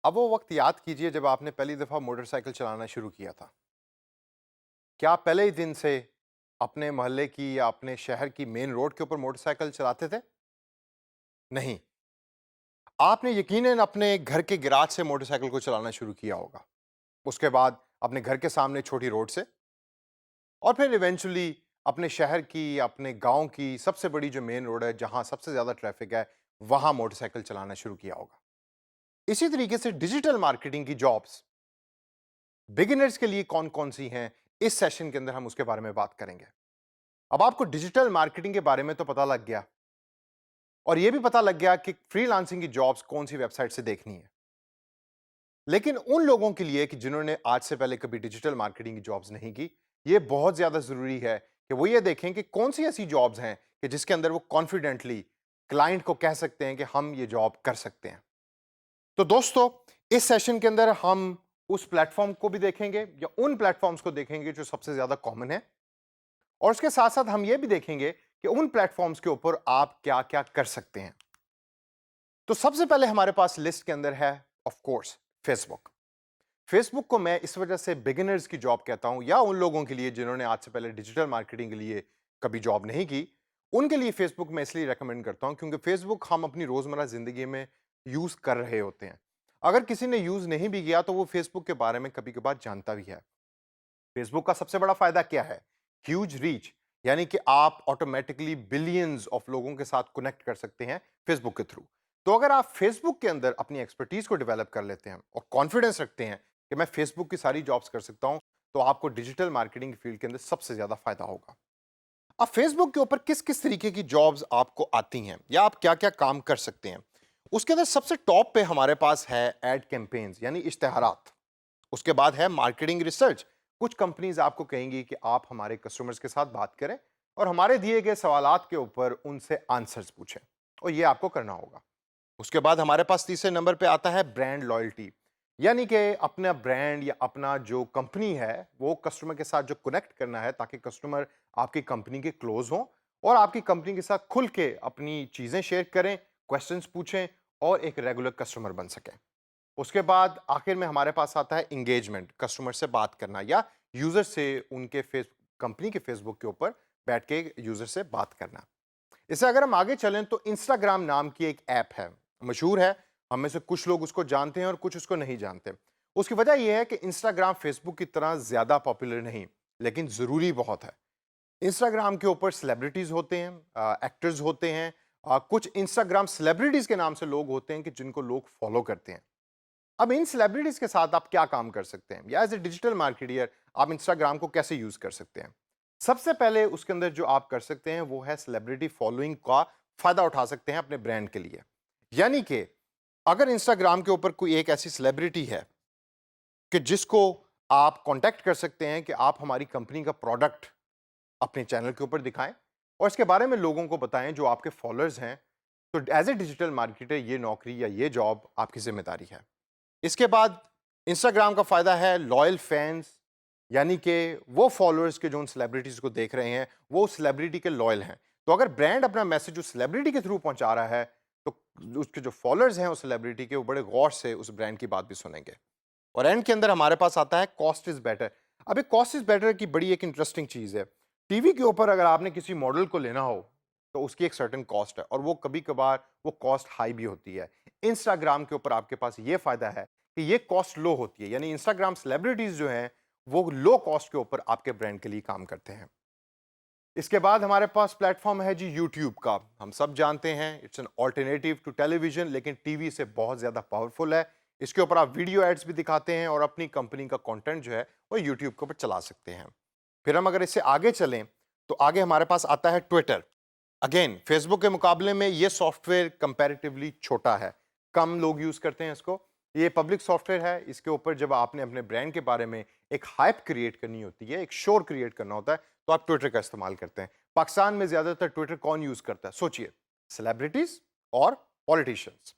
अब वो वक्त याद कीजिए जब आपने पहली दफा मोटरसाइकिल चलाना शुरू किया था। क्या आप पहले ही दिन से अपने मोहल्ले की या अपने शहर की मेन रोड के ऊपर मोटरसाइकिल चलाते थे? नहीं। आपने यकीनन अपने घर के गैराज से मोटरसाइकिल को चलाना शुरू किया होगा। उसके बाद अपने घर के सामने छोटी रोड से और फिर इवेंचुअली अपने शहर की, अपने गांव की सबसे बड़ी जो मेन रोड है जहां सबसे ज्यादा ट्रैफिक है, वहां मोटरसाइकिल चलाना शुरू किया होगा। इसी तरीके से डिजिटल मार्केटिंग की जॉब्स बिगिनर्स के लिए कौन-कौन सी हैं, इस सेशन के अंदर हम उसके बारे में बात करेंगे। अब आपको डिजिटल मार्केटिंग के बारे में तो पता लग गया और यह भी पता लग गया कि फ्रीलांसिंग की जॉब्स कौन सी वेबसाइट से देखनी है। लेकिन उन लोगों के लिए कि जिन्होंने आज से पहले कभी डिजिटल मार्केटिंग की जॉब्स नहीं की, यह बहुत ज्यादा जरूरी है कि वो ये देखें कि कौन सी ऐसी जॉब्स हैं कि जिसके अंदर वो कॉन्फिडेंटली क्लाइंट को कह सकते हैं कि हम ये जॉब कर सकते हैं। तो दोस्तों, इस सेशन के अंदर हम उस प्लेटफॉर्म को भी देखेंगे या उन प्लेटफॉर्म्स को देखेंगे जो सबसे ज्यादा कॉमन है और उसके साथ साथ हम ये भी देखेंगे कि उन प्लेटफॉर्म्स के ऊपर आप क्या क्या कर सकते हैं। तो सबसे पहले हमारे पास लिस्ट के अंदर है ऑफ कोर्स फेसबुक। फेसबुक को मैं इस वजह से बिगिनर्स की जॉब कहता हूं या उन लोगों के लिए जिन्होंने आज से पहले डिजिटल मार्केटिंग के लिए कभी जॉब नहीं की, उनके लिए फेसबुक मैं इसलिए रेकमेंड करता हूं क्योंकि फेसबुक हम अपनी रोजमर्रा जिंदगी में यूज कर रहे होते हैं। अगर किसी ने यूज नहीं भी किया तो वो फेसबुक के बारे में कभी कभार जानता भी है। फेसबुक का सबसे बड़ा फायदा क्या है? ह्यूज रीच, यानी कि आप ऑटोमेटिकली बिलियंस ऑफ लोगों के साथ कनेक्ट कर सकते हैं फेसबुक के थ्रू। तो अगर आप फेसबुक के अंदर अपनी एक्सपर्टीज को डेवलप कर लेते हैं और कॉन्फिडेंस रखते हैं कि मैं फेसबुक की सारी जॉब्स कर सकता हूं, तो आपको डिजिटल मार्केटिंग फील्ड के अंदर सबसे ज्यादा फायदा होगा। अब फेसबुक के ऊपर किस किस तरीके की जॉब्स आपको आती हैं या आप क्या क्या काम कर सकते हैं, उसके अंदर सबसे टॉप पे हमारे पास है एड कैंपेन्स यानी इश्तेहारात। उसके बाद है मार्केटिंग रिसर्च। कुछ कंपनीज आपको कहेंगी कि आप हमारे कस्टमर्स के साथ बात करें और हमारे दिए गए सवालात के ऊपर उनसे आंसर्स पूछें, और ये आपको करना होगा। उसके बाद हमारे पास तीसरे नंबर पे आता है ब्रांड लॉयल्टी, यानी कि अपना ब्रांड या अपना जो कंपनी है वो कस्टमर के साथ जो कनेक्ट करना है ताकि कस्टमर आपकी कंपनी के क्लोज हों और आपकी कंपनी के साथ खुल के अपनी चीजें शेयर करें, क्वेश्चंस पूछें और एक रेगुलर कस्टमर बन सकें। उसके बाद आखिर में हमारे पास आता है इंगेजमेंट, कस्टमर से बात करना या यूजर से उनके फेस कंपनी के फेसबुक के ऊपर बैठ के यूजर से बात करना। इससे अगर हम आगे चलें तो इंस्टाग्राम नाम की एक ऐप है, मशहूर है। हम में से कुछ लोग उसको जानते हैं और कुछ उसको नहीं जानते। उसकी वजह यह है कि इंस्टाग्राम फेसबुक की तरह ज्यादा पॉपुलर नहीं, लेकिन जरूरी बहुत है। इंस्टाग्राम के ऊपर सेलिब्रिटीज होते हैं, एक्टर्स होते हैं, कुछ इंस्टाग्राम सेलिब्रिटीज के नाम से लोग होते हैं कि जिनको लोग फॉलो करते हैं। अब इन सेलिब्रिटीज के साथ आप क्या काम कर सकते हैं या एज ए डिजिटल मार्केटियर आप इंस्टाग्राम को कैसे यूज कर सकते हैं? सबसे पहले उसके अंदर जो आप कर सकते हैं वो है सेलिब्रिटी फॉलोइंग का फायदा उठा सकते हैं अपने ब्रांड के लिए। यानी कि अगर इंस्टाग्राम के ऊपर कोई एक ऐसी सेलिब्रिटी है कि जिसको आप कांटेक्ट कर सकते हैं कि आप हमारी कंपनी का प्रोडक्ट अपने चैनल के ऊपर दिखाएं और इसके बारे में लोगों को बताएं जो आपके फॉलोअर्स हैं, तो एज ए डिजिटल मार्केटर ये नौकरी या ये जॉब आपकी जिम्मेदारी है। इसके बाद इंस्टाग्राम का फायदा है लॉयल फैंस, यानी कि वो फॉलोअर्स के जो उन सेलिब्रिटीज को देख रहे हैं वो सेलिब्रिटी के लॉयल हैं। तो अगर ब्रांड अपना मैसेज उस सेलिब्रिटी के थ्रू पहुंचा रहा है तो उसके जो फॉलोअर्स हैं उस सेलिब्रिटी के, वो बड़े गौर से उस ब्रांड की बात भी सुनेंगे। और एंड के अंदर हमारे पास आता है कॉस्ट इज बेटर। अब एक कॉस्ट इज बेटर की बड़ी एक इंटरेस्टिंग चीज है। टीवी के ऊपर अगर आपने किसी मॉडल को लेना हो तो उसकी एक सर्टेन कॉस्ट है और वो कभी कभार वो कॉस्ट हाई भी होती है। इंस्टाग्राम के ऊपर आपके पास ये फायदा है कि ये कॉस्ट लो होती है, यानी इंस्टाग्राम सेलिब्रिटीज जो हैं वो लो कॉस्ट के ऊपर आपके ब्रांड के लिए काम करते हैं। इसके बाद हमारे पास प्लेटफॉर्म है जी यूट्यूब का। हम सब जानते हैं it's an alternative to television, लेकिन टीवी से बहुत ज्यादा पावरफुल है। इसके ऊपर आप वीडियो एड्स भी दिखाते हैं और अपनी कंपनी का कंटेंट जो है वो यूट्यूब के ऊपर चला सकते हैं। फिर हम अगर इससे आगे चलें तो आगे हमारे पास आता है ट्विटर। अगेन फेसबुक के मुकाबले में ये सॉफ्टवेयर कंपैरेटिवली छोटा है, कम लोग यूज करते हैं इसको। ये पब्लिक सॉफ्टवेयर है। इसके ऊपर जब आपने अपने ब्रांड के बारे में एक हाइप क्रिएट करनी होती है, एक शोर क्रिएट करना होता है, तो आप ट्विटर का इस्तेमाल करते हैं। पाकिस्तान में ज्यादातर ट्विटर कौन यूज करता है? सोचिए, सेलिब्रिटीज और पॉलिटिशियंस।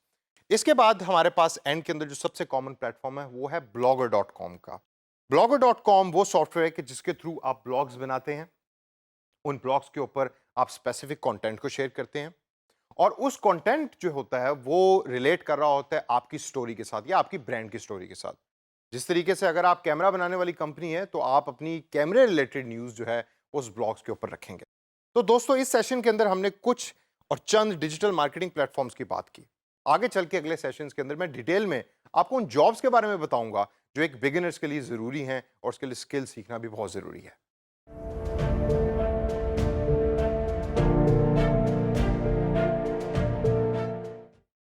इसके बाद हमारे पास एंड के अंदर जो सबसे कॉमन प्लेटफॉर्म है वो है ब्लॉगर डॉट कॉम का। ब्लॉगर डॉट कॉम वो सॉफ्टवेयर है कि जिसके थ्रू आप ब्लॉग्स बनाते हैं। उन ब्लॉग्स के ऊपर आप स्पेसिफिक कंटेंट को शेयर करते हैं और उस कंटेंट जो होता है वो रिलेट कर रहा होता है आपकी स्टोरी के साथ या आपकी ब्रांड की स्टोरी के साथ। जिस तरीके से अगर आप कैमरा बनाने वाली कंपनी है तो आप अपनी कैमरे रिलेटेड न्यूज़ जो है उस ब्लॉग्स के ऊपर रखेंगे। तो दोस्तों इस सेशन के अंदर हमने कुछ और चंद डिजिटल मार्केटिंग प्लेटफॉर्म्स की बात की। आगे चल के अगले सेशंस के अंदर मैं डिटेल में आपको उन जॉब्स के बारे में बताऊंगा जो एक बिगिनर्स के लिए ज़रूरी हैं और उसके लिए स्किल सीखना भी बहुत ज़रूरी है।